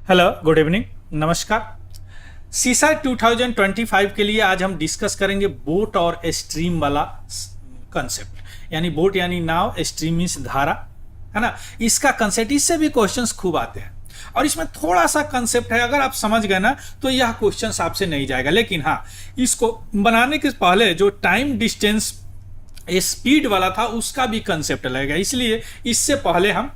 Hello, good evening, नमस्कार। सीसा 2025 के लिए आज हम डिस्कस करेंगे बोट और स्ट्रीम वाला कंसेप्ट। यानी बोट यानी नाव, स्ट्रीम मीन्स धारा, है ना। इसका कंसेप्ट, इससे भी क्वेश्चंस खूब आते हैं और इसमें थोड़ा सा कंसेप्ट है, अगर आप समझ गए ना तो यह क्वेश्चंस आपसे नहीं जाएगा। लेकिन हाँ, इसको बनाने के पहले जो टाइम डिस्टेंस स्पीड वाला था उसका भी कंसेप्ट लगेगा, इसलिए इससे पहले हम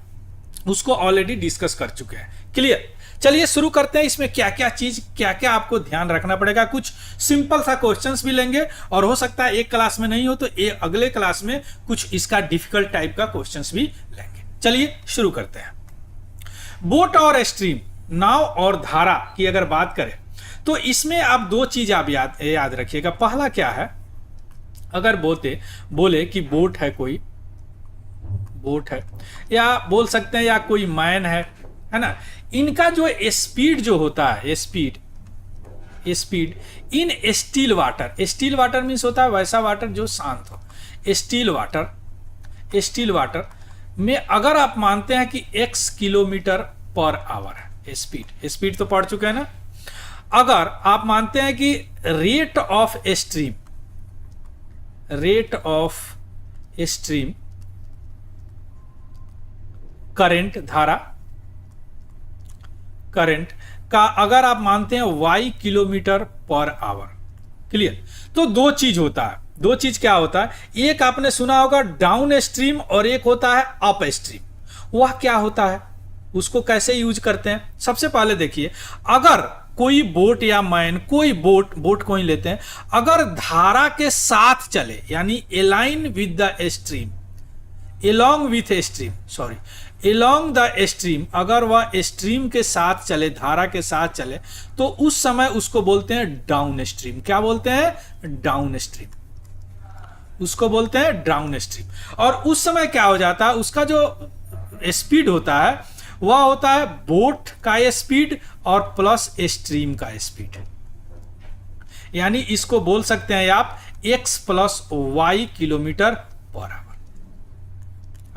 उसको ऑलरेडी डिस्कस कर चुके हैं। क्लियर? चलिए शुरू करते हैं। इसमें क्या क्या आपको ध्यान रखना पड़ेगा। कुछ सिंपल सा क्वेश्चंस भी लेंगे और हो सकता है एक क्लास में नहीं हो तो अगले क्लास में कुछ इसका डिफिकल्ट टाइप का क्वेश्चंस भी लेंगे। चलिए शुरू करते हैं। बोट और स्ट्रीम, नाव और धारा की अगर बात करें तो इसमें आप दो चीज आप याद रखिएगा। पहला क्या है, अगर बोले कि बोट है, कोई बोट है या बोल सकते हैं या कोई मैन है ना, इनका जो स्पीड जो होता है, speed in still water means होता है वैसा वाटर जो शांत हो। स्टिल वाटर में अगर आप मानते हैं कि x किलोमीटर पर आवर है स्पीड तो पढ़ चुके हैं ना। अगर आप मानते हैं कि रेट ऑफ स्ट्रीम करंट का अगर आप मानते हैं y kilometre per hour, clear. तो दो चीज होता है। दो चीज क्या होता है, एक आपने सुना होगा डाउन स्ट्रीम और एक होता है अप स्ट्रीम। वह क्या होता है, उसको कैसे यूज करते हैं। सबसे पहले देखिए, अगर कोई बोट या मैन, कोई बोट को ही लेते हैं, अगर धारा के साथ चले यानी align with the stream, along the stream, अगर वह स्ट्रीम के साथ चले, धारा के साथ चले, तो उस समय उसको बोलते हैं डाउन स्ट्रीम। क्या बोलते हैं? Down stream. उसको बोलते हैं डाउन स्ट्रीम। और उस समय क्या हो जाता है, उसका जो स्पीड होता है वह होता है बोट का स्पीड और प्लस स्ट्रीम का स्पीड। यानी इसको बोल सकते हैं आप x plus y kilometre per hour,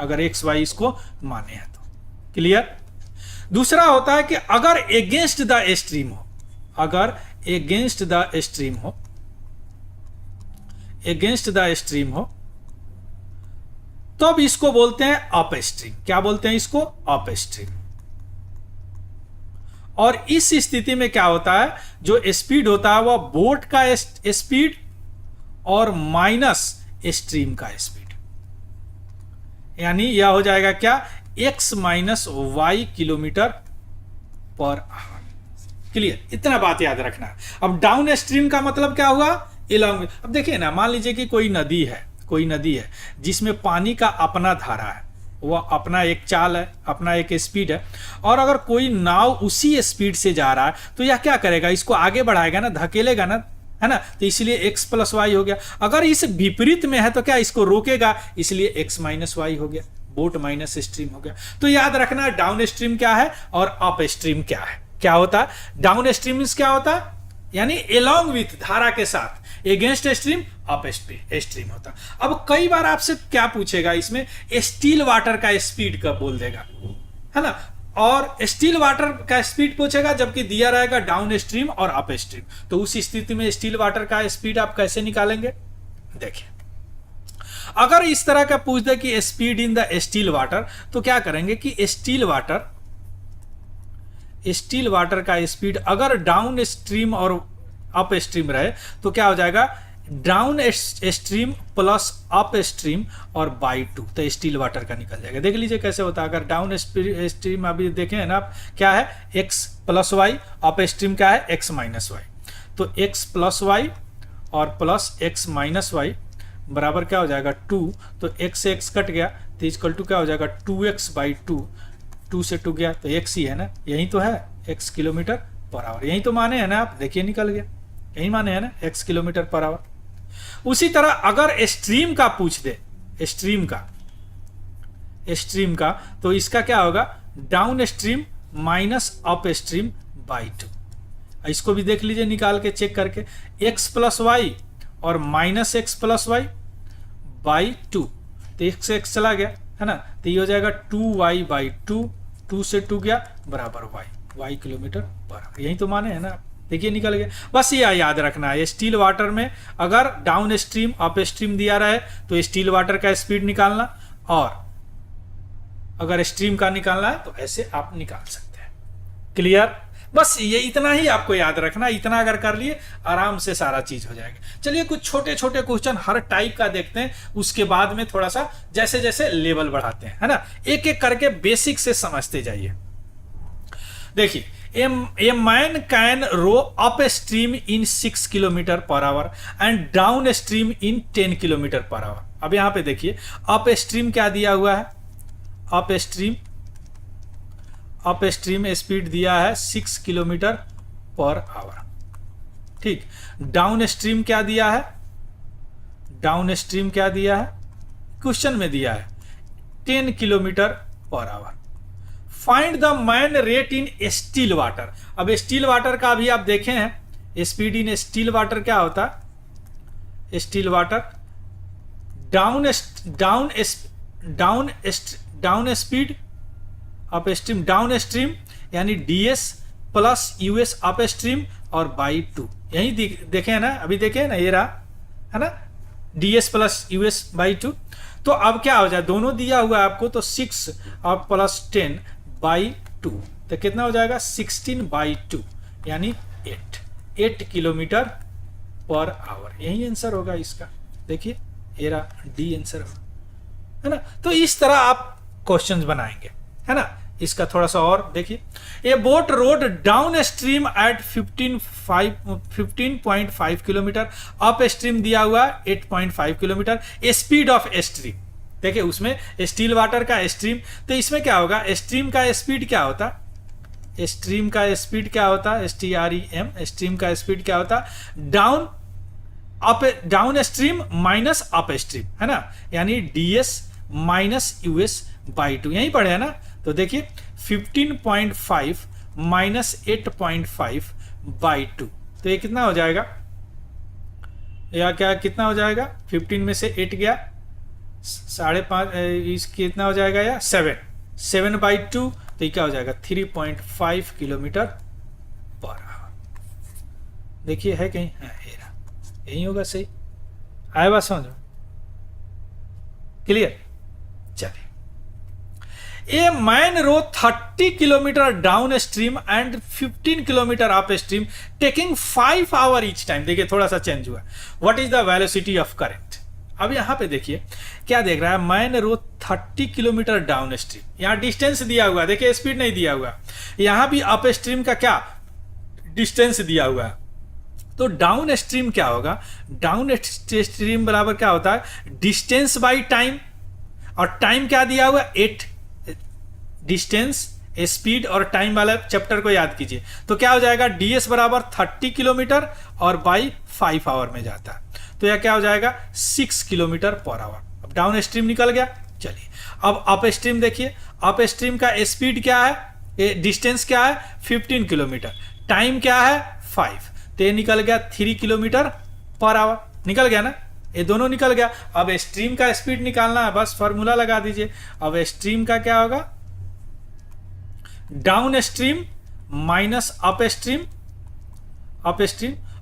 अगर एक्स वाई इसको माने हैं तो। क्लियर? दूसरा होता है कि अगर एगेंस्ट द स्ट्रीम हो, तब इसको बोलते हैं अप स्ट्रीम। क्या बोलते हैं इसको? Up stream. और इस स्थिति में क्या होता है, जो स्पीड होता है वह बोट का स्पीड और माइनस स्ट्रीम का स्पीड, यानी यह हो जाएगा क्या, x minus y kilometre per hour. Clear? इतना बात याद रखना है। अब डाउन स्ट्रीम का मतलब क्या हुआ, एलोंग। अब देखिए ना, मान लीजिए कि कोई नदी है जिसमें पानी का अपना धारा है, वह अपना एक चाल है, अपना एक स्पीड है, और अगर कोई नाव उसी स्पीड से जा रहा है तो यह क्या करेगा, इसको आगे बढ़ाएगा ना, धकेलेगा ना, है ना। तो इसलिए x प्लस वाई हो गया। अगर इस विपरीत में है तो क्या, इसको रोकेगा, इसलिए x माइनस वाई हो गया, बोट माइनस स्ट्रीम हो गया। तो याद रखना डाउन स्ट्रीम क्या है और अप स्ट्रीम क्या है। क्या होता है डाउन स्ट्रीम, क्या होता है यानी एलोंग विथ, धारा के साथ, एगेंस्ट स्ट्रीम अप स्ट्रीम होता। अब कई बार आपसे क्या पूछेगा, इसमें स्टिल वाटर का स्पीड कब बोल देगा, है ना, और स्टिल वाटर का स्पीड पूछेगा जबकि दिया रहेगा डाउन स्ट्रीम और अप स्ट्रीम। तो उस स्थिति में स्टिल वाटर का स्पीड आप कैसे निकालेंगे, देखिए। अगर इस तरह का पूछ दे कि speed in the still water, तो क्या करेंगे कि स्टिल वाटर का स्पीड अगर डाउन स्ट्रीम और अप स्ट्रीम रहे तो क्या हो जाएगा, down stream plus up stream और बाई 2, तो स्टिल वाटर का निकल जाएगा। देख लीजिए कैसे होता है। अगर डाउन स्ट्रीम अभी देखें ना आप, क्या है x plus y, upstream क्या है x माइनस वाई। तो x प्लस वाई और प्लस x माइनस वाई बराबर क्या हो जाएगा 2। तो x से x कट गया तो इक्वल टू क्या हो जाएगा 2x बाई 2, 2 से 2 गया तो x ही है ना, यही तो है x किलोमीटर पर आवर। यही तो माने है ना आप, देखिए निकल गया, यही माने है ना x किलोमीटर पर आवर। उसी तरह अगर स्ट्रीम का पूछ दे, स्ट्रीम का तो इसका क्या होगा, down stream minus up stream by 2। इसको भी देख लीजिए निकाल के चेक करके, x प्लस वाई और minus x plus y by 2, तो x से x चला गया, है ना, तो ये हो जाएगा 2y बाई 2, 2 से 2 गया बराबर y। y kilometre per our, यही तो माने है ना। देखिए निकल गया। बस ये याद रखना है, स्टील वाटर में अगर डाउन स्ट्रीम अप स्ट्रीम दिया रहे तो स्टील वाटर का स्पीड निकालना, और अगर स्ट्रीम का निकालना है तो ऐसे आप निकाल सकते हैं। क्लियर? बस ये इतना ही आपको याद रखना, इतना अगर कर लिए आराम से सारा चीज हो जाएगा। चलिए कुछ छोटे छोटे क्वेश्चन हर टाइप का देखते हैं, उसके बाद में थोड़ा सा जैसे जैसे लेवल बढ़ाते हैं, है ना। एक एक करके बेसिक से समझते जाइए। देखिए, a man can row upstream in 6 kilometre per hour and downstream in 10 kilometre per hour. अब यहां पे देखिए अप स्ट्रीम क्या दिया हुआ है, अप स्ट्रीम स्पीड दिया है 6 किलोमीटर पर आवर। ठीक, डाउन स्ट्रीम क्या दिया है, डाउन स्ट्रीम क्या दिया है, क्वेश्चन में दिया है 10 kilometre per our. Find the man rate in still water. अब स्टील वाटर का भी आप देखे हैं, स्पीड इन स्टील वाटर क्या होता है, still water down speed up stream, down stream यानी ds plus US up stream और बाई 2, यही देखे है ना, अभी देखे है ना, ये रहा है ना, ds प्लस यूएस बाई 2। तो अब क्या हो जाए, दोनों दिया हुआ है आपको, तो 6 और प्लस 10 बाई 2, तो कितना हो जाएगा 16 बाई 2 यानी 8 किलोमीटर पर आवर, यही आंसर होगा इसका। देखिए ये रहा डी आंसर होगा, है ना। तो इस तरह आप क्वेश्चंस बनाएंगे, है ना। इसका थोड़ा सा और देखिए, a boat rowed downstream at 15.5 kilometre, upstream दिया हुआ 8.5 किलोमीटर, स्पीड ऑफ स्ट्रीम। देखिए उसमें स्टील वाटर का स्ट्रीम, तो इसमें क्या होगा, स्ट्रीम का स्पीड क्या होता, स्ट्रीम का स्पीड क्या होता, STREM, स्ट्रीम का स्पीड क्या होता, down stream minus up stream, है ना, यानी ds माइनस यूएस बाई 2, यही पढ़े है ना। तो देखिए 15.5 माइनस 8.5 बाई 2, तो ये कितना हो जाएगा, या क्या कितना हो जाएगा, 15 में से 8 गया 5.5, इस कितना हो जाएगा, या 7 बाई 2, तो ये क्या हो जाएगा 3.5 किलोमीटर पर आवर। देखिए है कहीं, यही होगा, सही आया बात समझ में, क्लियर। चलिए, a man row 30 kilometre downstream and 15 kilometre upstream taking 5 hour each time. देखिए थोड़ा सा चेंज हुआ, what is the velocity of current. अब यहां पे देखिए क्या देख रहा है, man row 30 kilometre downstream, यहां डिस्टेंस दिया हुआ, देखिए स्पीड नहीं दिया हुआ, यहां भी अप स्ट्रीम का क्या डिस्टेंस दिया हुआ है। तो डाउन स्ट्रीम क्या होगा, डाउन स्ट्रीम बराबर क्या होता है, डिस्टेंस बाई टाइम, और टाइम क्या दिया हुआ 8, डिस्टेंस स्पीड और टाइम वाला चैप्टर को याद कीजिए। तो क्या हो जाएगा, ds बराबर 30 किलोमीटर और बाई 5 आवर में जाता है, तो यह क्या हो जाएगा 6 किलोमीटर पर आवर। अब डाउन स्ट्रीम निकल गया। चलिए अब अप स्ट्रीम देखिए, अप स्ट्रीम का स्पीड क्या है, डिस्टेंस क्या है 15 किलोमीटर, टाइम क्या है 5, तो ये निकल गया 3 किलोमीटर पर आवर, निकल गया ना, ये दोनों निकल गया। अब स्ट्रीम का स्पीड निकालना है, बस फॉर्मूला लगा दीजिए। अब स्ट्रीम का क्या होगा, down stream minus up stream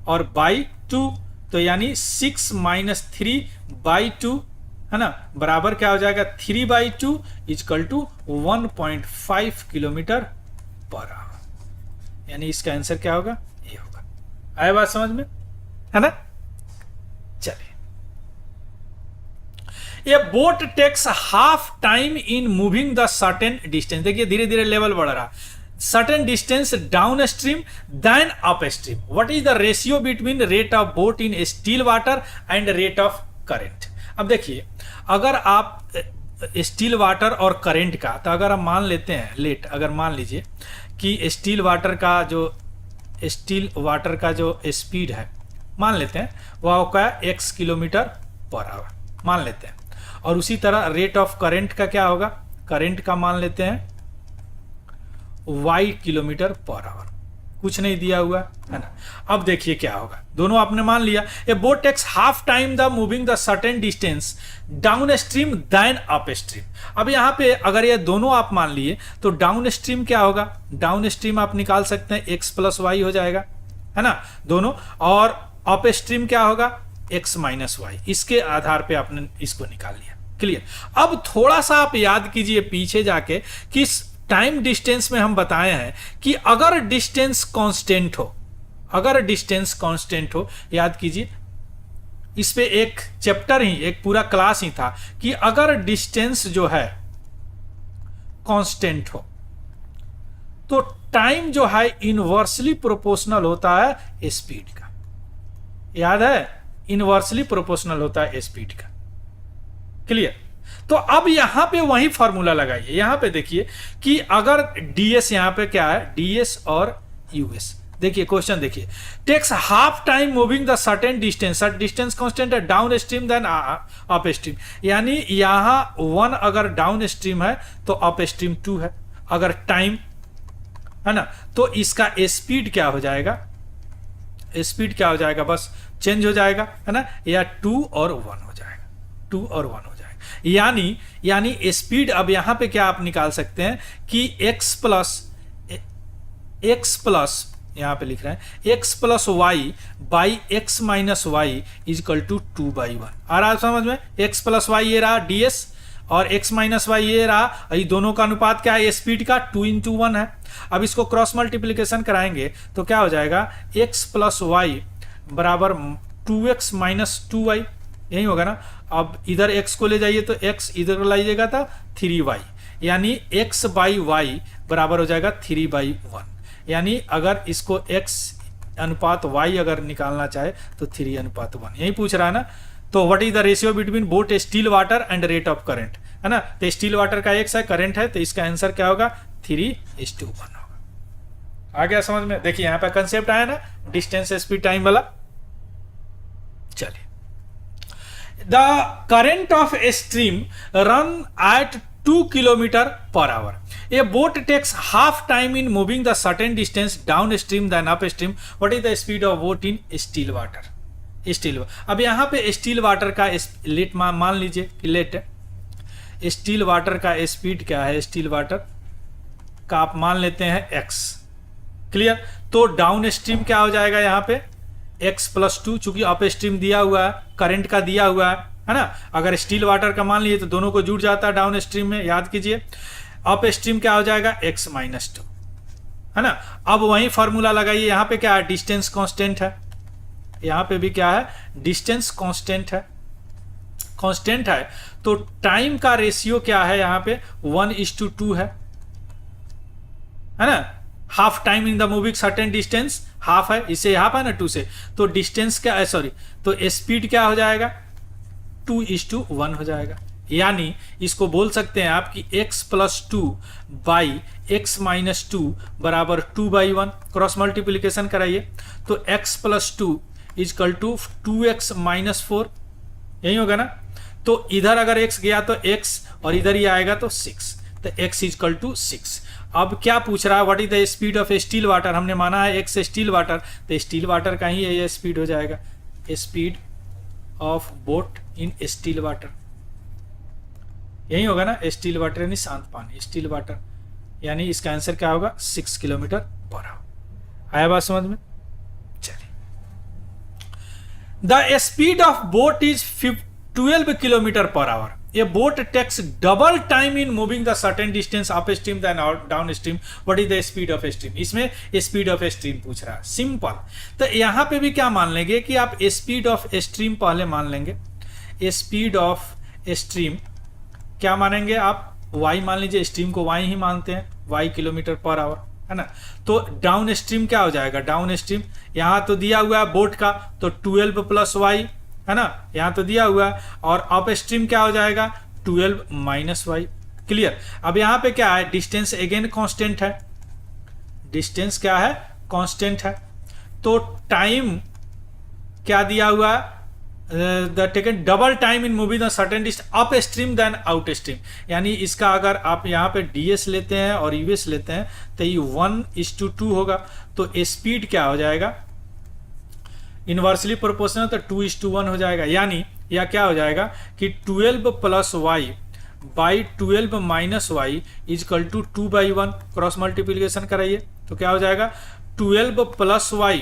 और बाई 2, तो यानी 6 माइनस 3 बाई 2, है ना, बराबर क्या हो जाएगा 3 by 2 is equal to 1.5 kilometre per hour, यानी इसका आंसर क्या होगा, ये होगा। आया बात समझ में, है ना। चलिए, a boat takes half time in moving the certain distance. देखिए धीरे धीरे लेवल बढ़ रहा, certain distance down stream then up stream, what is the ratio between rate of boat in still water and rate of current. अब देखिए अगर आप still water और करेंट का, तो अगर हम मान लेते हैं अगर मान लीजिए कि स्टील वाटर का जो स्पीड है मान लेते हैं वह होगा x किलोमीटर पर आवर मान लेते हैं, और उसी तरह रेट ऑफ करंट का क्या होगा, करंट का मान लेते हैं y किलोमीटर पर आवर। कुछ नहीं दिया हुआ है ना। अब देखिए क्या होगा, दोनों आपने मान लिया। A boat takes half time the moving the certain distance down stream then up stream. अब यहाँ पे अगर ये दोनों आप मान लिए तो डाउन स्ट्रीम क्या होगा, डाउन स्ट्रीम आप निकाल सकते हैं x प्लस वाई हो जाएगा, है ना दोनों, और अप स्ट्रीम क्या होगा x माइनस वाई। इसके आधार पे आपने इसको निकाल लिया। क्लियर। अब थोड़ा सा आप याद कीजिए पीछे जाके, किस टाइम डिस्टेंस में हम बताए हैं कि अगर डिस्टेंस कांस्टेंट हो, अगर डिस्टेंस कांस्टेंट हो, याद कीजिए इस पे एक चैप्टर ही, एक पूरा क्लास ही था कि अगर डिस्टेंस जो है कांस्टेंट हो तो टाइम जो है इनवर्सली प्रोपोर्शनल होता है स्पीड का। याद है, इनवर्सली प्रोपोर्शनल होता है स्पीड का। क्लियर। तो अब यहां पे वही फॉर्मूला लगाइए। यहां पे देखिए कि अगर ds यहां पे क्या है, ds और us। देखिए क्वेश्चन देखिए, takes half time moving the certain distance, distance constant है down stream then up stream, यानी यहां 1 अगर डाउन स्ट्रीम है तो अप स्ट्रीम 2 है। अगर टाइम है ना तो इसका स्पीड क्या हो जाएगा, स्पीड क्या हो जाएगा, बस चेंज हो जाएगा, है ना, या 2 और 1 हो जाएगा, 2 और 1 हो जाएगा। यानी स्पीड अब यहां पे क्या आप निकाल सकते हैं कि x प्लस यहां पे लिख रहे हैं x plus y by x minus y is equal to 2/1। आ रहा है समझ में, x प्लस वाई ये रहा ds और x माइनस वाई ये रहा, ये दोनों का अनुपात क्या है स्पीड का, 2:1 है। अब इसको क्रॉस मल्टीप्लीकेशन कराएंगे तो क्या हो जाएगा, x प्लस वाई बराबर 2x माइनस 2y, यही होगा ना। अब इधर x को ले जाइए तो x इधर लाइएगा था 3y, यानी x बाई वाई बराबर हो जाएगा 3/1। यानी अगर इसको x अनुपात y अगर निकालना चाहे तो 3:1, यही पूछ रहा है ना। तो what is the ratio between both steel water and rate of current, है ना। तो स्टील वाटर का x है, करंट है, तो इसका आंसर क्या होगा 3:1 होगा। आ गया समझ में। देखिए यहां पर कंसेप्ट आया ना, डिस्टेंस स्पीड टाइम वाला। चलिए, the current of a stream run eight 2 kilometre per our. A boat takes half time in moving the certain distance downstream than upstream. What is the speed of boat in still water? Steel. अब यहाँ पे still water का late मान लीजिए कि late है, still water का speed क्या है, स्टील वाटर का आप मान लेते हैं x। क्लियर। तो डाउन स्ट्रीम क्या हो जाएगा यहाँ पे x प्लस 2, चूंकि अप स्ट्रीम दिया हुआ है, करंट का दिया हुआ है ना। अगर स्टील वाटर का मान लिए तो दोनों को जुड़ जाता है डाउन स्ट्रीम में, याद कीजिए। अप स्ट्रीम क्या हो जाएगा x माइनस 2, है ना। अब वही फॉर्मूला लगाइए, यहाँ पे क्या है, डिस्टेंस कांस्टेंट है, यहाँ पे भी क्या है, डिस्टेंस कांस्टेंट है, कांस्टेंट है। तो टाइम का रेशियो क्या है यहाँ पे 1:2 है ना। Half time in the moving certain distance, half है, इसे हाफ है ना 2 से, तो डिस्टेंस क्या है, सॉरी, तो स्पीड क्या हो जाएगा 2:1 हो जाएगा। यानी इसको बोल सकते हैं आप कि x plus 2 by x minus 2 बराबर 2/1। क्रॉस मल्टीप्लीकेशन कराइए तो x plus 2 is equal to 2x minus 4, यही होगा ना। तो इधर अगर x गया तो x और इधर ही आएगा तो 6, तो x इजकल टू 6। अब क्या पूछ रहा है, what is the speed of still water, हमने माना है x स्टील वाटर, तो स्टील वाटर का ही ये स्पीड हो जाएगा, speed of boat in still water, यही होगा ना। स्टील वाटर यानी शांत पानी, स्टील वाटर, यानी इसका आंसर क्या होगा 6 किलोमीटर पर आवर। आया बात समझ में। चलिए, the speed of boat is 12 kilometre per our. A boat takes double time in moving the certain distance upstream than downstream. What is the speed of stream? इसमें speed of stream पूछ रहा है, simple. तो यहाँ पे भी क्या मान लेंगे कि आप speed of stream पहले मान लेंगे। speed of stream क्या मानेंगे आप, y मान लीजिए, स्ट्रीम को y ही मानते हैं, y किलोमीटर पर आवर, है ना। तो डाउन स्ट्रीम क्या हो जाएगा, डाउन स्ट्रीम यहाँ तो दिया हुआ है बोट का, तो 12 प्लस वाई, है ना, यहाँ तो दिया हुआ है। और अप स्ट्रीम क्या हो जाएगा 12 माइनस वाई। क्लियर। अब यहाँ पे क्या है, डिस्टेंस अगेन कांस्टेंट है, डिस्टेंस क्या है, कांस्टेंट है। तो टाइम क्या दिया हुआ है, the taken double time in moving the certain distance upstream then out stream. यानी इसका अगर आप यहाँ पे ds लेते हैं और यूएस लेते हैं तो ये 1:2 होगा। तो स्पीड क्या हो जाएगा, इनवर्सली प्रोपोर्शनल, तो 2:1 हो जाएगा। यानी या क्या हो जाएगा कि 12 + y by 12 - y is equal to 2/1। Cross multiplication कराइए तो क्या हो जाएगा, 12 + y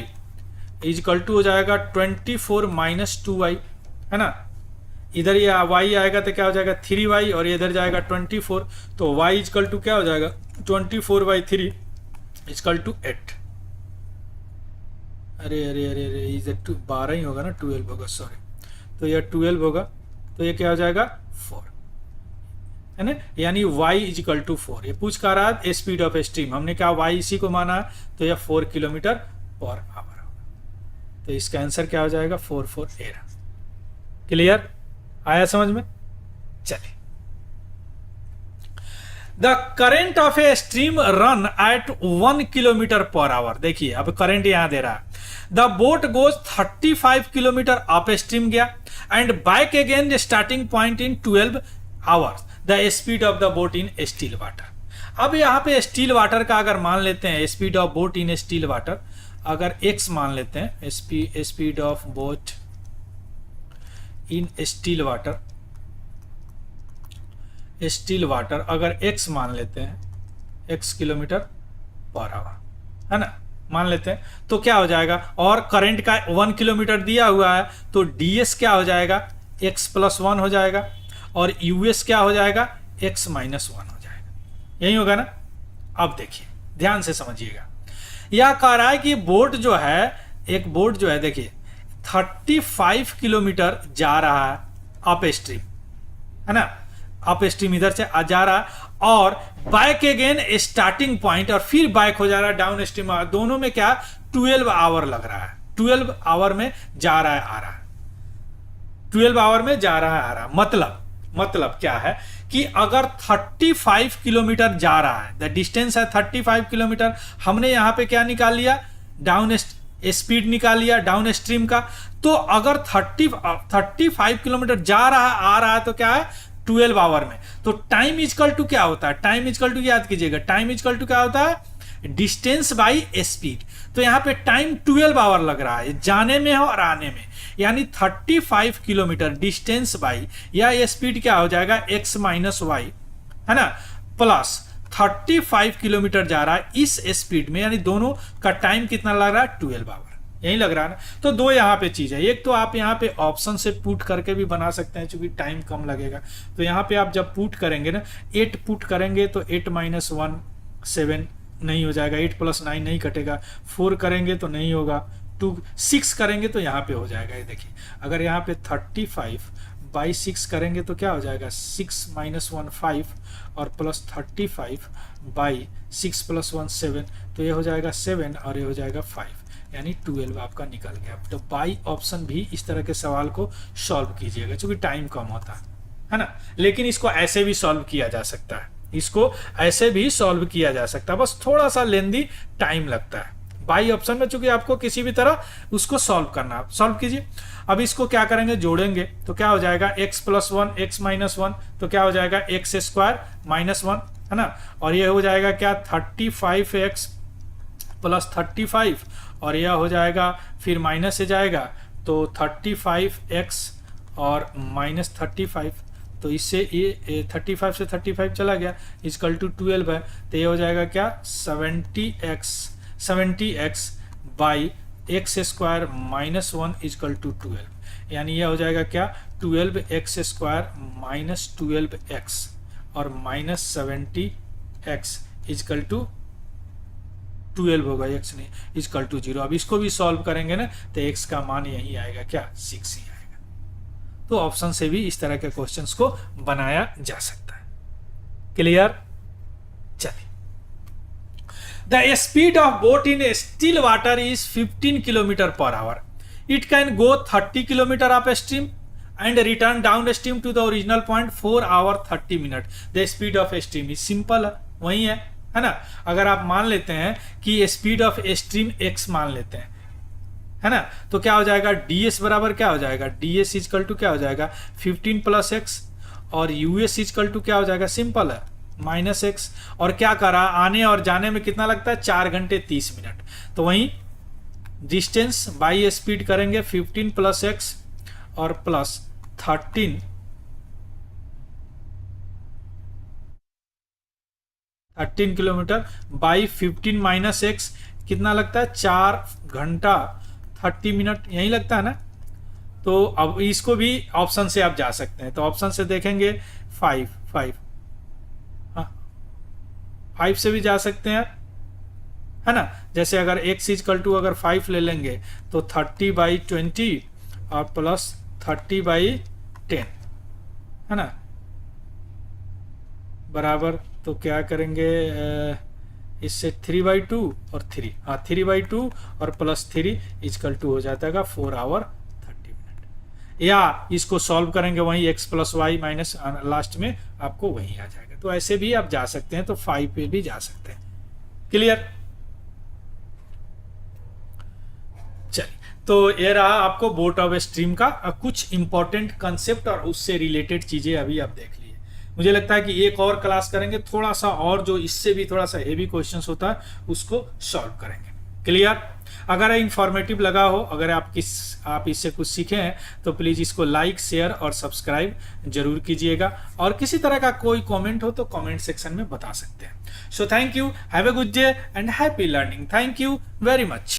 इजकल टू हो जाएगा 24 - 2y, है ना। इधर ये y आएगा तो क्या हो जाएगा 3y, और इधर जाएगा 24, तो y इजकल टू क्या हो जाएगा 24/3 इजकल टू 8। अरे अरे अरे अरे इधर 12 ही होगा ना, 12 होगा, सॉरी। तो यह 12 होगा, तो ये क्या हो जाएगा 4, है ना। यानी y इजकल टू 4। ये पूछ कर रहा है स्पीड ऑफ स्ट्रीम, हमने कहा y इसी को माना है, तो यह 4 km/h होगा। तो इसका आंसर क्या हो जाएगा 44 क्लियर आया समझ में। चलिए, the current of a stream run at 1 km/h। देखिए अब करंट यहां दे रहा है। The boat goes 35 km up stream गया and back again starting point in 12 hours. The speed of the boat in still water. अब यहाँ पे स्टिल वाटर का अगर मान लेते हैं speed of boat in still water, अगर x मान लेते हैं speed of boat in still water अगर x मान लेते हैं x km/h, है ना, मान लेते हैं, तो क्या हो जाएगा, और करंट का 1 किलोमीटर दिया हुआ है, तो ds क्या हो जाएगा x + 1 हो जाएगा, और us क्या हो जाएगा x - 1 हो जाएगा। यही होगा ना। अब देखिए ध्यान से समझिएगा, यह कह रहा है कि बोट जो है, एक बोट जो है देखिए 35 किलोमीटर जा रहा है अप स्ट्रीम, है ना, अप स्ट्रीम इधर से जा रहा है, और बैक अगेन स्टार्टिंग पॉइंट, और फिर बैक हो जा रहा है डाउन स्ट्रीम। दोनों में क्या 12 आवर लग रहा है, 12 आवर में जा रहा है आ रहा है, 12 आवर में जा रहा है आ रहा है। मतलब क्या है कि अगर 35 किलोमीटर जा रहा है, द डिस्टेंस है 35 किलोमीटर, हमने यहां पे क्या निकाल लिया, डाउन स्पीड निकाल लिया डाउन स्ट्रीम का। तो अगर 35 किलोमीटर जा रहा है आ रहा है तो क्या है 12 आवर में। तो टाइम इजकल टू क्या होता है, टाइम इजकल टू याद कीजिएगा, टाइम इजकल टू क्या होता है डिस्टेंस बाई स्पीड। तो यहाँ पे टाइम 12 आवर लग रहा है जाने में और आने में, यानी 35 किलोमीटर डिस्टेंस बाई या स्पीड क्या हो जाएगा x - y, है ना, प्लस 35 किलोमीटर जा रहा है इस स्पीड में, यानी दोनों का टाइम कितना लग रहा है 12 आवर, यही लग रहा है ना। तो दो यहाँ पे चीज है, एक तो आप यहाँ पे ऑप्शन से पुट करके भी बना सकते हैं क्योंकि टाइम कम लगेगा। तो यहाँ पे आप जब पुट करेंगे ना 8 पुट करेंगे तो 8 - 1 7 नहीं हो जाएगा, 8 + 9 नहीं कटेगा, 4 करेंगे तो नहीं होगा, 2 6 करेंगे तो यहाँ पे हो जाएगा। ये देखिए अगर यहाँ पे 35/6 करेंगे तो क्या हो जाएगा 6 - 1 5 और प्लस 35/6 + 1 7, तो ये हो जाएगा 7 और ये हो जाएगा 5, यानी 12 आपका निकल गया। तो बाई ऑप्शन भी इस तरह के सवाल को सॉल्व कीजिएगा क्योंकि टाइम कम होता है ना। लेकिन इसको ऐसे भी सॉल्व किया जा सकता है, इसको ऐसे भी सॉल्व किया जा सकता है, बस थोड़ा सा लेंदी टाइम लगता है बाई ऑप्शन में, चूंकि आपको किसी भी तरह उसको सॉल्व करना है। सॉल्व कीजिए। अब इसको क्या करेंगे जोड़ेंगे तो क्या हो जाएगा x + 1 x - 1, तो क्या हो जाएगा x² - 1, है ना, और ये हो जाएगा क्या 35x + 35, और यह हो जाएगा फिर माइनस से जाएगा तो 35x और -35, तो इससे ये 35 से 35 चला गया इजकल टू 12 है, तो ये हो जाएगा क्या 70x by x² - 1 is equal to 12, यानी यह हो जाएगा क्या 12x² - 12x और -70x इजकल टू 12 होगा, x नहीं इजकल टू 0। अब इसको भी सॉल्व करेंगे ना तो x का मान यही आएगा क्या 6 ही आएगा। तो ऑप्शन से भी इस तरह के क्वेश्चंस को बनाया जा सकता है। क्लियर। चलिए, the speed of boat in still water is 15 km/h। It can go 30 km up stream and return downstream to the original point 4 hours 30 minutes। The speed of stream is simple है, वही है ना। अगर आप मान लेते हैं कि स्पीड ऑफ स्ट्रीम x मान लेते हैं, है ना। तो क्या हो जाएगा, डी एस बराबर क्या हो जाएगा, डी एस इजकल टू क्या हो जाएगा 15 प्लस एक्स, और यू एस इजकल टू क्या हो जाएगा, सिंपल है माइनस एक्स। और क्या करा, आने और जाने में कितना लगता है, 4 घंटे 30 मिनट। तो वहीं डिस्टेंस बाई स्पीड करेंगे 15 प्लस एक्स और plus 13 kilometre by 15 minus x कितना लगता है, 4 घंटा 30 मिनट, यही लगता है ना। तो अब इसको भी ऑप्शन से आप जा सकते हैं, तो ऑप्शन से देखेंगे 5 5, हाँ 5 से भी जा सकते हैं, है ना। जैसे अगर एक्स इजकल टू अगर 5 ले लेंगे तो 30/20 और प्लस 30/10, है ना, बराबर। तो क्या करेंगे, इससे 3/2 और 3, हाँ 3/2 और प्लस 3 इजकल टू हो जाता है 4 आवर 30 मिनट। या इसको सॉल्व करेंगे वहीं x plus y minus, last में आपको वही आ जाएगा। तो ऐसे भी आप जा सकते हैं, तो 5 पे भी जा सकते हैं। क्लियर। चलिए, तो ये रहा आपको बोट ऑफ स्ट्रीम का कुछ इंपॉर्टेंट कंसेप्ट और उससे रिलेटेड चीजें अभी आप देख लिए। मुझे लगता है कि एक और क्लास करेंगे थोड़ा सा, और जो इससे भी थोड़ा सा हेवी क्वेश्चंस होता है उसको सॉल्व करेंगे। क्लियर। अगर इंफॉर्मेटिव लगा हो, अगर आप इससे कुछ सीखे हैं, तो प्लीज इसको लाइक शेयर और सब्सक्राइब जरूर कीजिएगा। और किसी तरह का कोई कमेंट हो तो कमेंट सेक्शन में बता सकते हैं। So thank you, have a good day and happy learning. Thank you very much.